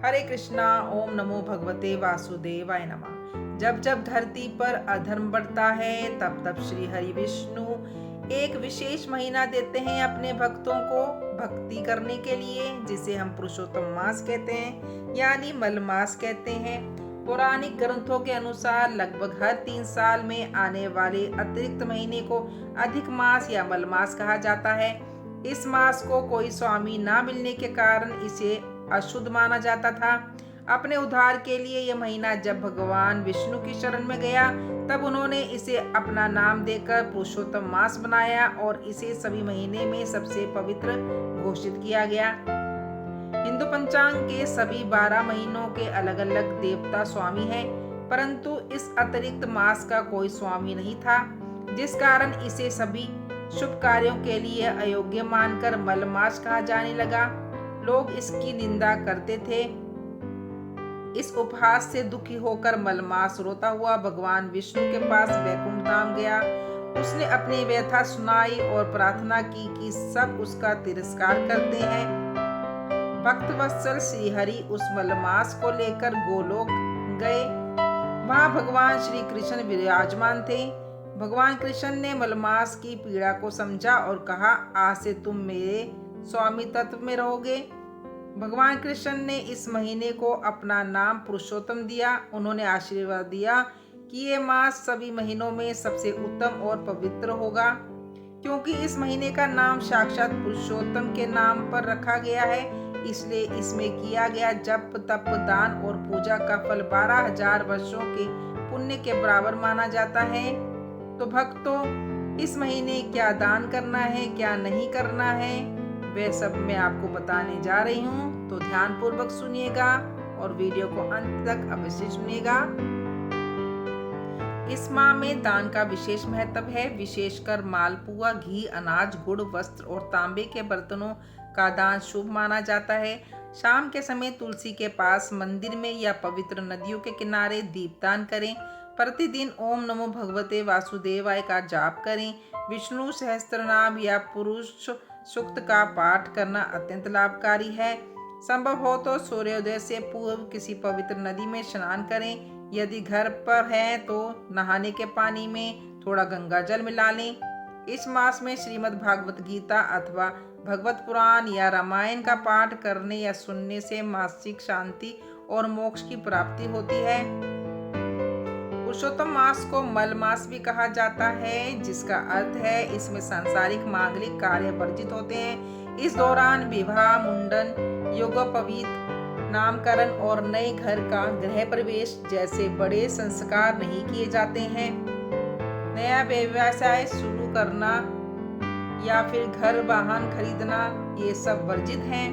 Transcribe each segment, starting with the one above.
हरे कृष्णा। ओम नमो भगवते वासुदेवाय नमः। जब जब धरती पर अधर्म बढ़ता है तब तब श्री हरि विष्णु एक विशेष महीना देते हैं अपने भक्तों को भक्ति करने के लिए, जिसे हम पुरुषोत्तम मास कहते हैं, यानी मल मास कहते हैं। पौराणिक ग्रंथों के अनुसार लगभग हर 3 साल में आने वाले अतिरिक्त महीने को अधिक मास या मल मास कहा जाता है। इस मास को कोई स्वामी ना मिलने के कारण इसे अशुद्ध माना जाता था। अपने उद्धार के लिए यह महीना जब भगवान विष्णु की शरण में गया तब उन्होंने इसे अपना नाम देकर पुरुषोत्तम मास बनाया और इसे सभी महीने में सबसे पवित्र घोषित किया गया। हिंदू पंचांग के सभी 12 महीनों के अलग अलग देवता स्वामी हैं, परंतु इस अतिरिक्त मास का कोई स्वामी नहीं था, जिस कारण इसे सभी शुभ कार्यों के लिए अयोग्य मानकर मल मास कहा जाने लगा। लोग इसकी निंदा करते थे। इस उपहास से दुखी होकर मलमास रोता हुआ भगवान विष्णु के पास वैकुंठ धाम गया। उसने अपनी व्यथा सुनाई और प्रार्थना की कि सब उसका तिरस्कार करते हैं। भक्त वत्सल श्रीहरि उस मलमास को लेकर गोलोक गए। वहां भगवान श्री कृष्ण विराजमान थे। भगवान कृष्ण ने मलमास की पीड़ा को समझा और कहा, आज से तुम मेरे स्वामी तत्व में रहोगे। भगवान कृष्ण ने इस महीने को अपना नाम पुरुषोत्तम दिया। उन्होंने आशीर्वाद दिया कि ये मास सभी महीनों में सबसे उत्तम और पवित्र होगा, क्योंकि इस महीने का नाम साक्षात पुरुषोत्तम के नाम पर रखा गया है। इसलिए इसमें किया गया जप तप दान और पूजा का फल 12,000 वर्षों के पुण्य के बराबर माना जाता है। तो भक्तों, इस महीने क्या दान करना है, क्या नहीं करना है, वह सब मैं आपको बताने जा रही हूँ। तो ध्यान पूर्वक सुनिएगा और वीडियो को अंत तक अवश्य सुनिएगा। इस माह में दान का विशेष महत्व है। विशेषकर मालपुआ, घी, अनाज, गुड़, वस्त्र और तांबे के बर्तनों का दान शुभ माना जाता है। शाम के समय तुलसी के पास, मंदिर में या पवित्र नदियों के किनारे दीपदान करें। प्रतिदिन ओम नमो भगवते वासुदेवाय का जाप करें। विष्णु सहस्त्रनाम या पुरुष सूक्त का पाठ करना अत्यंत लाभकारी है। संभव हो तो सूर्योदय से पूर्व किसी पवित्र नदी में स्नान करें। यदि घर पर है तो नहाने के पानी में थोड़ा गंगा जल मिला लें। इस मास में श्रीमद् भागवत गीता अथवा भगवत पुराण या रामायण का पाठ करने या सुनने से मानसिक शांति और मोक्ष की प्राप्ति होती है। पुरुषोत्तम मास को मल मास भी कहा जाता है, जिसका अर्थ है इसमें सांसारिक मांगलिक कार्य वर्जित होते हैं। इस दौरान विवाह, मुंडन, यज्ञोपवीत, नामकरण और नए घर का गृह प्रवेश जैसे बड़े संस्कार नहीं किए जाते हैं। नया व्यवसाय शुरू करना या फिर घर वाहन खरीदना, ये सब वर्जित हैं।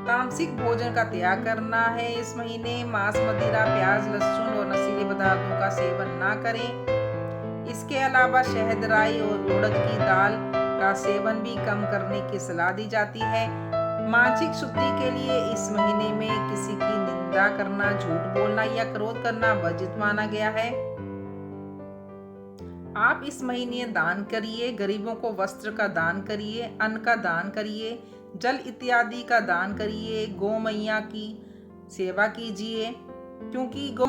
तामसिक भोजन का त्याग करना है। इस महीने मांस, मदिरा, प्याज, लहसुन और नशीले पदार्थों का सेवन ना करें। इसके अलावा शहद, राई और उड़द की दाल का सेवन भी कम करने की सलाह दी जाती है। मानसिक शुद्धि के लिए इस महीने में किसी की निंदा करना, झूठ बोलना या क्रोध करना वर्जित माना गया है। आप इस महीने दान करिए। गरीबों को वस्त्र का दान करिए, अन्न का दान करिए, जल इत्यादि का दान करिए। गौ मैया की सेवा कीजिए, क्योंकि गौ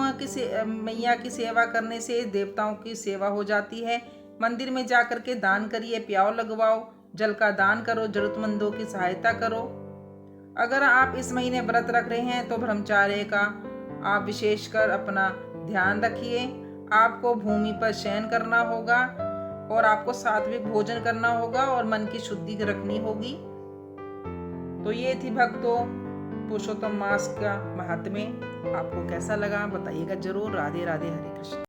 मैया की सेवा करने से देवताओं की सेवा हो जाती है। मंदिर में जाकर के दान करिए, प्याव लगवाओ, जल का दान करो, जरूरतमंदों की सहायता करो। अगर आप इस महीने व्रत रख रहे हैं तो ब्रह्मचार्य का आप विशेषकर अपना ध्यान रखिए। आपको भूमि पर शयन करना होगा और आपको सात्विक भोजन करना होगा और मन की शुद्धि रखनी होगी। तो ये थी भक्तों पुरुषोत्तम मास का महात्म्य। आपको कैसा लगा बताइएगा जरूर। राधे राधे, हरे कृष्ण।